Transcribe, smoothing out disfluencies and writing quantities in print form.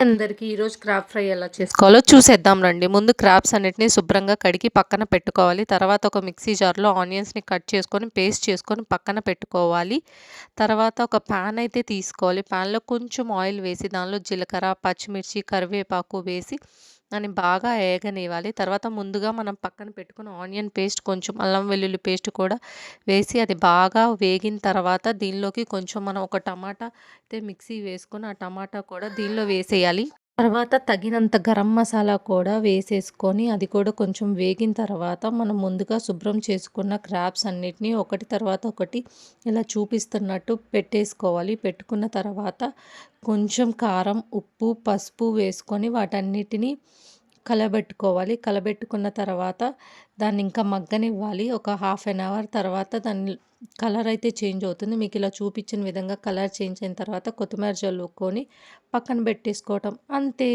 అందరికీ ఈరోజు crab fry ఎలా చేసుకోవాలో చూసేద్దాం రండి. ముందు క్రాబ్స్ అన్నిటిని శుభ్రంగా కడిగి పక్కన పెట్టుకోవాలి. తర్వాత ఒక మిక్సీ జార్లో ఆనియన్స్ని కట్ చేసుకొని పేస్ట్ చేసుకొని పక్కన పెట్టుకోవాలి. తర్వాత ఒక ప్యాన్ అయితే తీసుకోవాలి. ప్యాన్లో కొంచెం ఆయిల్ వేసి దానిలో జీలకర్ర, పచ్చిమిర్చి, కరివేపాకు వేసి దాన్ని బాగా ఏగనివ్వాలి. తర్వాత ముందుగా మనం పక్కన పెట్టుకున్న ఆనియన్ పేస్ట్, కొంచెం అల్లం వెల్లుల్లి పేస్ట్ కూడా వేసి అది బాగా వేగిన తర్వాత దీనిలోకి కొంచెం మనం ఒక టమాటా అయితే మిక్సీ వేసుకొని ఆ టమాటా కూడా దీనిలో వేసేయాలి. తర్వాత తగినంత గరం మసాలా కూడా వేసేసుకొని అది కూడా కొంచెం వేగిన తర్వాత మనం ముందుగా శుభ్రం చేసుకున్న క్రాబ్స్ అన్నిటిని ఒకటి తర్వాత ఒకటి ఇలా చూపిస్తున్నట్టు పెట్టేసుకోవాలి. పెట్టుకున్న తర్వాత కొంచెం కారం, ఉప్పు, పసుపు వేసుకొని వాటన్నిటిని కలబెట్టుకోవాలి. కలబెట్టుకున్న తర్వాత దాన్ని ఇంకా మగ్గనివ్వాలి. ఒక హాఫ్ అన్ అవర్ తర్వాత దాని కలర్ అయితే చేంజ్ అవుతుంది. మీకు ఇలా చూపించిన విధంగా కలర్ చేంజ్ అయిన తర్వాత కొత్తిమీర జల్లుకొని పక్కన పెట్టేసుకోవటం అంతే.